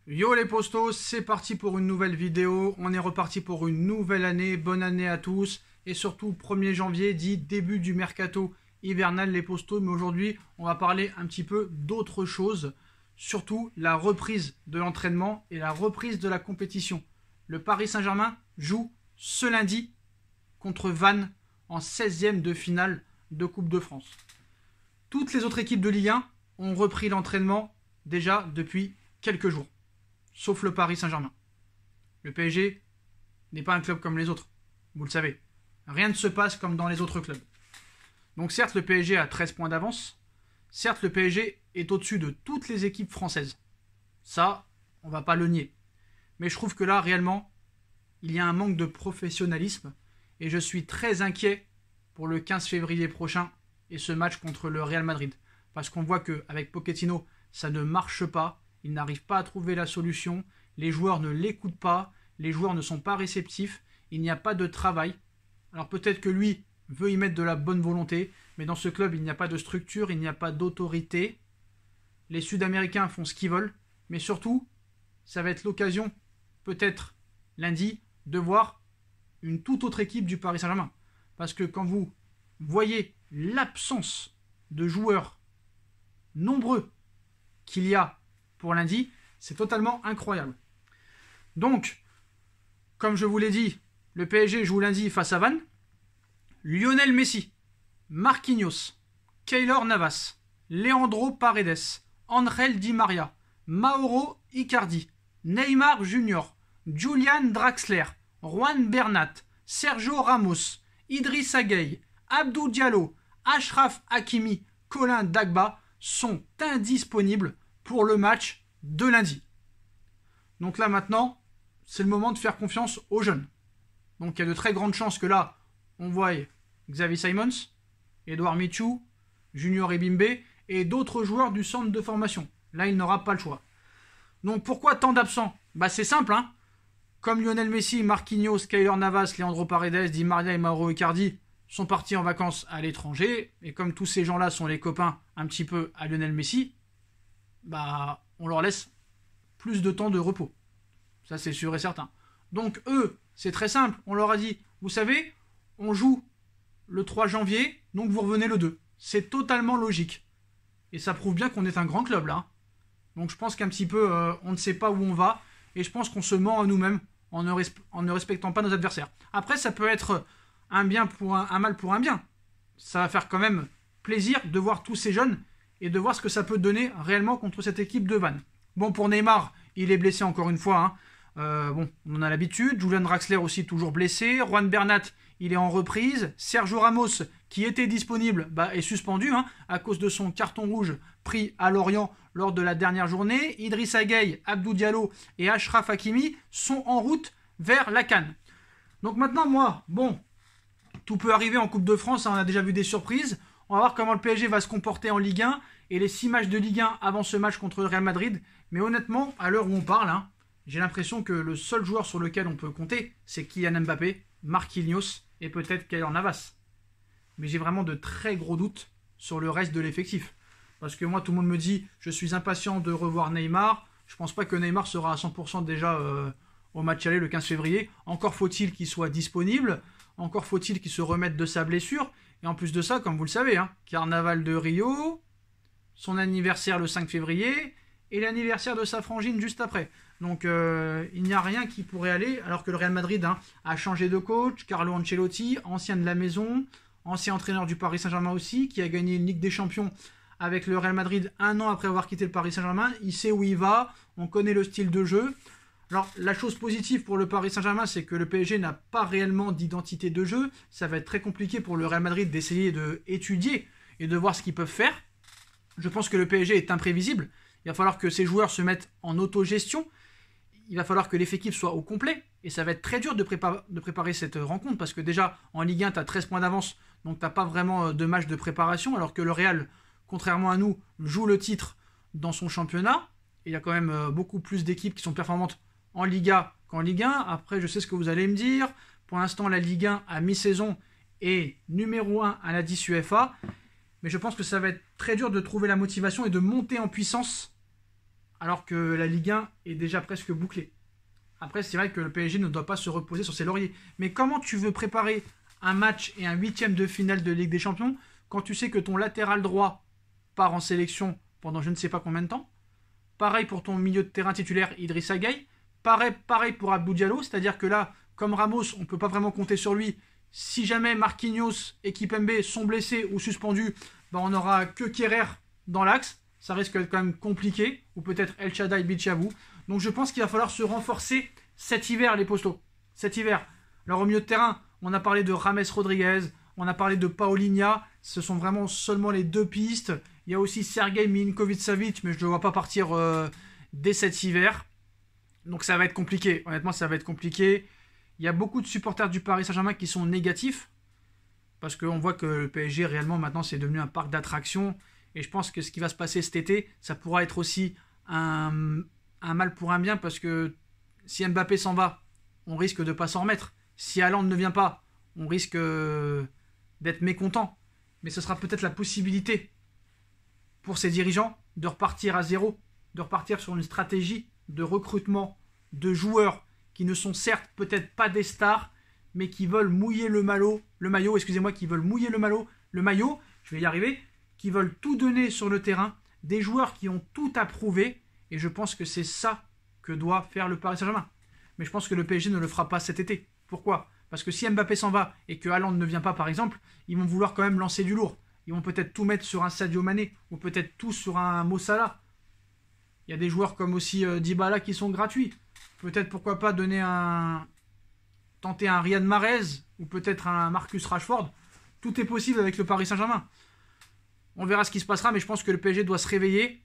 Yo les postos, c'est parti pour une nouvelle vidéo. On est reparti pour une nouvelle année. Bonne année à tous. Et surtout, 1er janvier dit début du mercato hivernal les postos. Mais aujourd'hui, on va parler un petit peu d'autre chose. Surtout la reprise de l'entraînement et la reprise de la compétition. Le Paris Saint-Germain joue ce lundi contre Vannes en 16e de finale de Coupe de France. Toutes les autres équipes de Ligue 1 ont repris l'entraînement déjà depuis quelques jours. Sauf le Paris Saint-Germain. Le PSG n'est pas un club comme les autres, vous le savez. Rien ne se passe comme dans les autres clubs. Donc certes, le PSG a 13 points d'avance. Certes, le PSG est au-dessus de toutes les équipes françaises. Ça, on ne va pas le nier. Mais je trouve que là, réellement, il y a un manque de professionnalisme. Et je suis très inquiet pour le 15 février prochain et ce match contre le Real Madrid. Parce qu'on voit qu'avec Pochettino, ça ne marche pas. Il n'arrive pas à trouver la solution. Les joueurs ne l'écoutent pas. Les joueurs ne sont pas réceptifs. Il n'y a pas de travail. Alors peut-être que lui veut y mettre de la bonne volonté. Mais dans ce club, il n'y a pas de structure. Il n'y a pas d'autorité. Les Sud-Américains font ce qu'ils veulent. Mais surtout, ça va être l'occasion, peut-être lundi, de voir une toute autre équipe du Paris Saint-Germain. Parce que quand vous voyez l'absence de joueurs nombreux qu'il y a pour lundi, c'est totalement incroyable. Donc, comme je vous l'ai dit, le PSG joue lundi face à Vannes. Lionel Messi, Marquinhos, Keylor Navas, Leandro Paredes, Angel Di Maria, Mauro Icardi, Neymar Junior, Julian Draxler, Juan Bernat, Sergio Ramos, Idrissa Gueye, Abdou Diallo, Achraf Hakimi, Colin Dagba sont indisponibles pour le match de lundi. Donc là maintenant, c'est le moment de faire confiance aux jeunes. Donc il y a de très grandes chances que là, on voie Xavi Simons, Edouard Michou, Junior Ebimbe et d'autres joueurs du centre de formation. Là, il n'aura pas le choix. Donc pourquoi tant d'absents ? C'est simple, hein. Comme Lionel Messi, Marquinhos, Keylor Navas, Leandro Paredes, Di Maria et Mauro Icardi sont partis en vacances à l'étranger, et comme tous ces gens-là sont les copains un petit peu à Lionel Messi, on leur laisse plus de temps de repos. Ça, c'est sûr et certain. Donc eux, c'est très simple. On leur a dit, vous savez, on joue le 3 janvier, donc vous revenez le 2. C'est totalement logique. Et ça prouve bien qu'on est un grand club, là. Donc je pense qu'un petit peu, on ne sait pas où on va, et je pense qu'on se ment à nous-mêmes en ne respectant pas nos adversaires. Après, ça peut être un mal pour un bien. Ça va faire quand même plaisir de voir tous ces jeunes et de voir ce que ça peut donner réellement contre cette équipe de Vannes. Bon, pour Neymar, il est blessé encore une fois. On en a l'habitude. Julian Draxler aussi toujours blessé. Juan Bernat, il est en reprise. Sergio Ramos, qui était disponible, est suspendu à cause de son carton rouge pris à Lorient lors de la dernière journée. Idrissa Gueye, Abdou Diallo et Achraf Hakimi sont en route vers la CAN. Donc maintenant, tout peut arriver en Coupe de France. On a déjà vu des surprises. On va voir comment le PSG va se comporter en Ligue 1 et les 6 matchs de Ligue 1 avant ce match contre le Real Madrid. Mais honnêtement, à l'heure où on parle, j'ai l'impression que le seul joueur sur lequel on peut compter, c'est Kylian Mbappé, Marquinhos et peut-être Keylor Navas. Mais j'ai vraiment de très gros doutes sur le reste de l'effectif. Parce que moi, tout le monde me dit, je suis impatient de revoir Neymar. Je pense pas que Neymar sera à 100% déjà au match aller le 15 février. Encore faut-il qu'il soit disponible. Encore faut-il qu'il se remette de sa blessure. Et en plus de ça, comme vous le savez, Carnaval de Rio, son anniversaire le 5 février et l'anniversaire de sa frangine juste après. Donc il n'y a rien qui pourrait aller, alors que le Real Madrid a changé de coach. Carlo Ancelotti, ancien de la maison, ancien entraîneur du Paris Saint-Germain aussi, qui a gagné une Ligue des Champions avec le Real Madrid 1 an après avoir quitté le Paris Saint-Germain. Il sait où il va, on connaît le style de jeu. Alors la chose positive pour le Paris Saint-Germain, c'est que le PSG n'a pas réellement d'identité de jeu. Ça va être très compliqué pour le Real Madrid d'essayer d'étudier et de voir ce qu'ils peuvent faire. Je pense que le PSG est imprévisible. Il va falloir que ces joueurs se mettent en autogestion. Il va falloir que l'effectif soit au complet. Et ça va être très dur de préparer cette rencontre. Parce que déjà, en Ligue 1, tu as 13 points d'avance. Donc tu n'as pas vraiment de match de préparation. Alors que le Real, contrairement à nous, joue le titre dans son championnat. Et il y a quand même beaucoup plus d'équipes qui sont performantes en Liga qu'en Ligue 1. Après, je sais ce que vous allez me dire. Pour l'instant, la Ligue 1 à mi-saison est numéro 1 à la 10 UEFA. Mais je pense que ça va être très dur de trouver la motivation et de monter en puissance alors que la Ligue 1 est déjà presque bouclée. Après, c'est vrai que le PSG ne doit pas se reposer sur ses lauriers. Mais comment tu veux préparer un match et un huitième de finale de Ligue des Champions quand tu sais que ton latéral droit part en sélection pendant je ne sais pas combien de temps? Pareil pour ton milieu de terrain titulaire Idrissa Gueye. Pareil pour Abdou Diallo, c'est-à-dire que là, comme Ramos, on ne peut pas vraiment compter sur lui. Si jamais Marquinhos et Kimpembe sont blessés ou suspendus, ben on n'aura que Kehrer dans l'axe. Ça risque d'être quand même compliqué. Ou peut-être El Shaddai Bichabou. Donc je pense qu'il va falloir se renforcer cet hiver, les postos. Cet hiver. Alors au milieu de terrain, on a parlé de James Rodriguez, on a parlé de Paulinho. Ce sont vraiment seulement les deux pistes. Il y a aussi Sergei Milinkovic-Savic, mais je ne le vois pas partir dès cet hiver. Donc ça va être compliqué. Honnêtement, ça va être compliqué. Il y a beaucoup de supporters du Paris Saint-Germain qui sont négatifs. Parce qu'on voit que le PSG, réellement, maintenant, c'est devenu un parc d'attractions. Et je pense que ce qui va se passer cet été, ça pourra être aussi un mal pour un bien. Parce que si Mbappé s'en va, on risque de ne pas s'en remettre. Si Haaland ne vient pas, on risque d'être mécontent. Mais ce sera peut-être la possibilité pour ces dirigeants de repartir à zéro. De repartir sur une stratégie de recrutement de joueurs qui ne sont certes peut-être pas des stars, mais qui veulent mouiller le maillot, qui veulent mouiller le maillot, je vais y arriver, qui veulent tout donner sur le terrain, des joueurs qui ont tout à prouver, et je pense que c'est ça que doit faire le Paris Saint-Germain. Mais je pense que le PSG ne le fera pas cet été. Pourquoi? Parce que si Mbappé s'en va et que Haaland ne vient pas par exemple, ils vont vouloir quand même lancer du lourd. Ils vont peut-être tout mettre sur un Sadio Mané, ou peut-être tout sur un Mo Salah. Il y a des joueurs comme aussi Dybala qui sont gratuits. Peut-être pourquoi pas tenter un Riyad Mahrez ou peut-être un Marcus Rashford. Tout est possible avec le Paris Saint-Germain. On verra ce qui se passera, mais je pense que le PSG doit se réveiller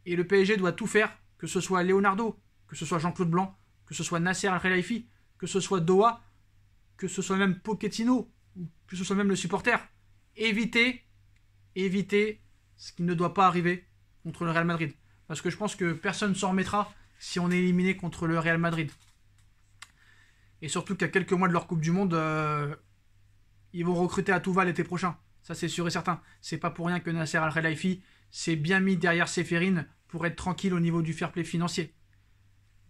et le PSG doit tout faire, que ce soit Leonardo, que ce soit Jean-Claude Blanc, que ce soit Nasser Al-Khelaifi, que ce soit Doha, que ce soit même Pochettino, ou que ce soit même le supporter. Éviter ce qui ne doit pas arriver contre le Real Madrid. Parce que je pense que personne ne s'en remettra si on est éliminé contre le Real Madrid. Et surtout qu'à quelques mois de leur Coupe du Monde, ils vont recruter à tout va l'été prochain. Ça, c'est sûr et certain. C'est pas pour rien que Nasser Al-Khelaifi s'est bien mis derrière Séphérine pour être tranquille au niveau du fair play financier.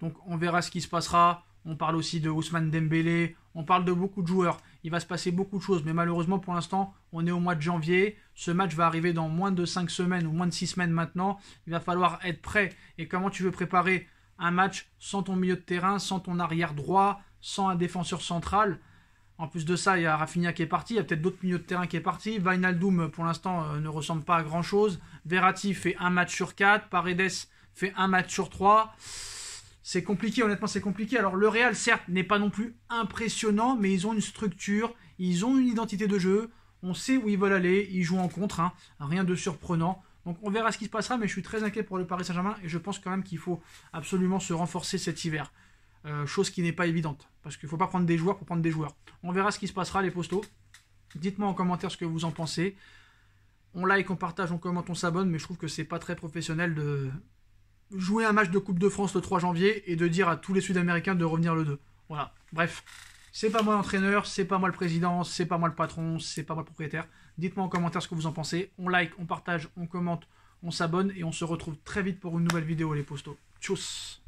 Donc on verra ce qui se passera. On parle aussi de Ousmane Dembélé. On parle de beaucoup de joueurs. Il va se passer beaucoup de choses. Mais malheureusement, pour l'instant, on est au mois de janvier. Ce match va arriver dans moins de 5 semaines ou moins de 6 semaines maintenant. Il va falloir être prêt. Et comment tu veux préparer un match sans ton milieu de terrain, sans ton arrière droit, sans un défenseur central? En plus de ça, il y a Rafinha qui est parti. Il y a peut-être d'autres milieux de terrain qui est parti. Wijnaldum, pour l'instant, ne ressemble pas à grand-chose. Verratti fait un match sur 4. Paredes fait un match sur 3. C'est compliqué, honnêtement, c'est compliqué. Alors, le Real, certes, n'est pas non plus impressionnant, mais ils ont une structure, ils ont une identité de jeu, on sait où ils veulent aller, ils jouent en contre, hein, rien de surprenant. Donc, on verra ce qui se passera, mais je suis très inquiet pour le Paris Saint-Germain et je pense quand même qu'il faut absolument se renforcer cet hiver. Chose qui n'est pas évidente, parce qu'il ne faut pas prendre des joueurs pour prendre des joueurs. On verra ce qui se passera, les postos. Dites-moi en commentaire ce que vous en pensez. On like, on partage, on commente, on s'abonne, mais je trouve que c'est pas très professionnel de jouer un match de Coupe de France le 3 janvier et de dire à tous les Sud-Américains de revenir le 2. Voilà, bref. C'est pas moi l'entraîneur, c'est pas moi le président, c'est pas moi le patron, c'est pas moi le propriétaire. Dites-moi en commentaire ce que vous en pensez. On like, on partage, on commente, on s'abonne et on se retrouve très vite pour une nouvelle vidéo les postos. Tchuss.